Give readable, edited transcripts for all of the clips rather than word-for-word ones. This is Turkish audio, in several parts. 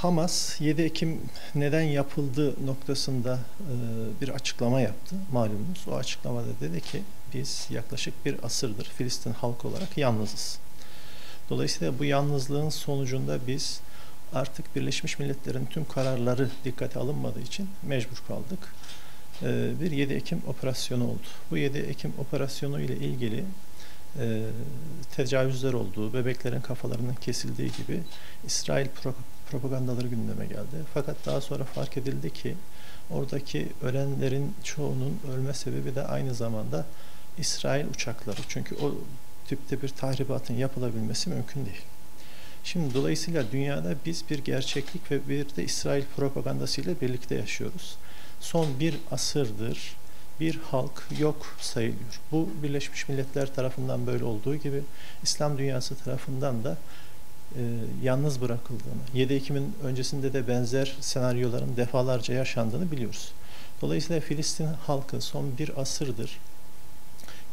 Hamas 7 Ekim neden yapıldığı noktasında bir açıklama yaptı malumunuz. O açıklamada dedi ki biz yaklaşık bir asırdır Filistin halkı olarak yalnızız. Dolayısıyla bu yalnızlığın sonucunda biz artık Birleşmiş Milletler'in tüm kararları dikkate alınmadığı için mecbur kaldık. Bir 7 Ekim operasyonu oldu. Bu 7 Ekim operasyonu ile ilgili tecavüzler olduğu, bebeklerin kafalarının kesildiği gibi İsrail propagandaları gündeme geldi. Fakat daha sonra fark edildi ki oradaki ölenlerin çoğunun ölme sebebi de aynı zamanda İsrail uçakları. Çünkü o tipte bir tahribatın yapılabilmesi mümkün değil. Şimdi dolayısıyla dünyada biz bir gerçeklik ve bir de İsrail propagandasıyla birlikte yaşıyoruz. Son bir asırdır bir halk yok sayılıyor. Bu Birleşmiş Milletler tarafından böyle olduğu gibi İslam dünyası tarafından da yalnız bırakıldığını, 7 Ekim'in öncesinde de benzer senaryoların defalarca yaşandığını biliyoruz. Dolayısıyla Filistin halkı son bir asırdır,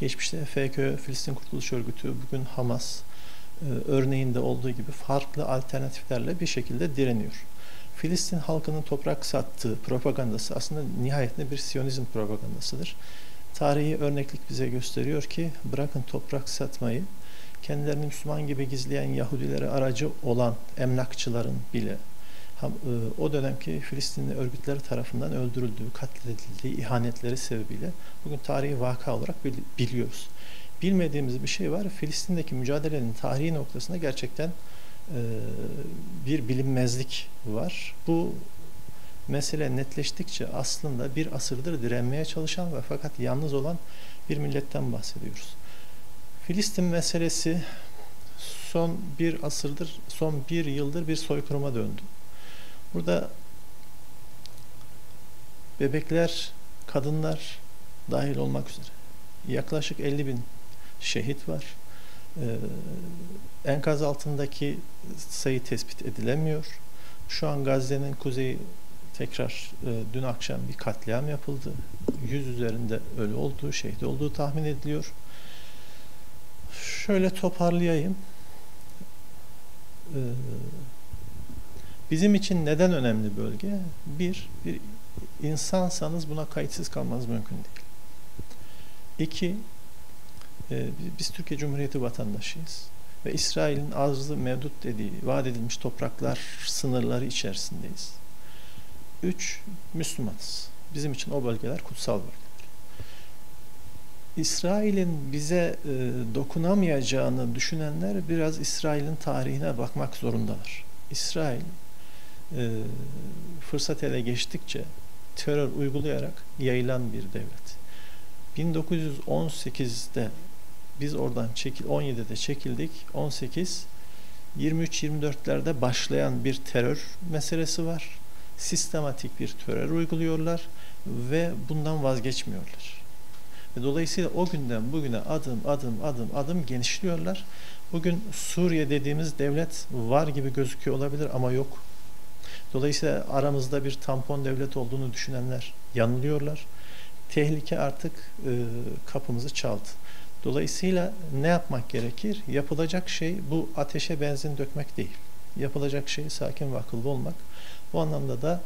geçmişte FKÖ, Filistin Kurtuluş Örgütü, bugün Hamas örneğinde olduğu gibi farklı alternatiflerle bir şekilde direniyor. Filistin halkının toprak sattığı propagandası aslında nihayetinde bir Siyonizm propagandasıdır. Tarihi örneklik bize gösteriyor ki bırakın toprak satmayı, kendilerini Müslüman gibi gizleyen Yahudilere aracı olan emlakçıların bile o dönemki Filistinli örgütleri tarafından öldürüldüğü, katledildiği ihanetleri sebebiyle bugün tarihi vaka olarak biliyoruz. Bilmediğimiz bir şey var. Filistin'deki mücadelenin tarihi noktasında gerçekten bir bilinmezlik var. Bu mesele netleştikçe aslında bir asırdır direnmeye çalışan ve fakat yalnız olan bir milletten bahsediyoruz. Filistin meselesi son bir asırdır, son bir yıldır bir soykırıma döndü. Burada bebekler, kadınlar dahil olmak üzere yaklaşık 50.000 şehit var. Enkaz altındaki sayı tespit edilemiyor. Şu an Gazze'nin kuzeyi tekrar dün akşam bir katliam yapıldı. 100 üzerinde ölü olduğu, şehit olduğu tahmin ediliyor. Şöyle toparlayayım. Bizim için neden önemli bölge? Bir insansanız buna kayıtsız kalmanız mümkün değil. İki, biz Türkiye Cumhuriyeti vatandaşıyız ve İsrail'in arzı mevdut dediği vaat edilmiş topraklar sınırları içerisindeyiz. Üç, Müslümanız. Bizim için o bölgeler kutsal bölgeler. İsrail'in bize dokunamayacağını düşünenler biraz İsrail'in tarihine bakmak zorundalar. İsrail fırsat ele geçtikçe terör uygulayarak yayılan bir devlet. 1918'de biz oradan 17'de çekildik. 18 23-24'lerde başlayan bir terör meselesi var. Sistematik bir terör uyguluyorlar ve bundan vazgeçmiyorlar. Ve dolayısıyla o günden bugüne adım genişliyorlar. Bugün Suriye dediğimiz devlet var gibi gözüküyor olabilir ama yok. Dolayısıyla aramızda bir tampon devlet olduğunu düşünenler yanılıyorlar. Tehlike artık kapımızı çaldı. Dolayısıyla ne yapmak gerekir? Yapılacak şey bu ateşe benzin dökmek değil. Yapılacak şey sakin ve akıllı olmak. Bu anlamda da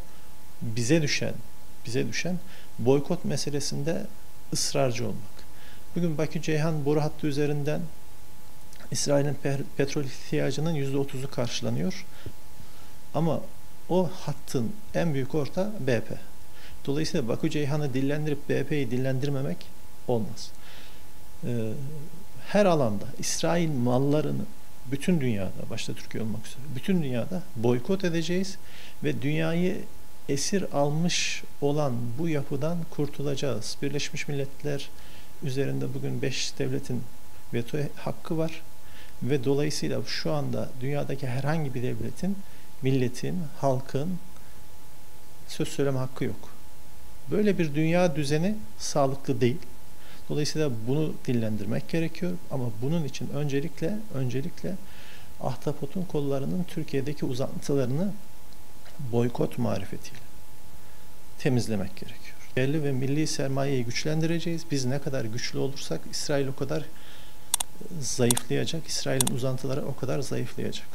bize düşen boykot meselesinde ısrarcı olmak. Bugün Bakü-Ceyhan boru hattı üzerinden İsrail'in petrol ihtiyacının %30'u karşılanıyor. Ama o hattın en büyük ortağı BP. Dolayısıyla Bakü-Ceyhan'ı dillendirip BP'yi dillendirmemek olmaz. Her alanda İsrail mallarını bütün dünyada, başta Türkiye olmak üzere, bütün dünyada boykot edeceğiz ve dünyayı esir almış olan bu yapıdan kurtulacağız. Birleşmiş Milletler üzerinde bugün 5 devletin veto hakkı var ve dolayısıyla şu anda dünyadaki herhangi bir devletin, milletin, halkın söz söyleme hakkı yok. Böyle bir dünya düzeni sağlıklı değil. Dolayısıyla bunu dillendirmek gerekiyor ama bunun için öncelikle Ahtapot'un kollarının Türkiye'deki uzantılarını boykot marifetiyle temizlemek gerekiyor. Yerli ve milli sermayeyi güçlendireceğiz. Biz ne kadar güçlü olursak İsrail o kadar zayıflayacak. İsrail'in uzantıları o kadar zayıflayacak.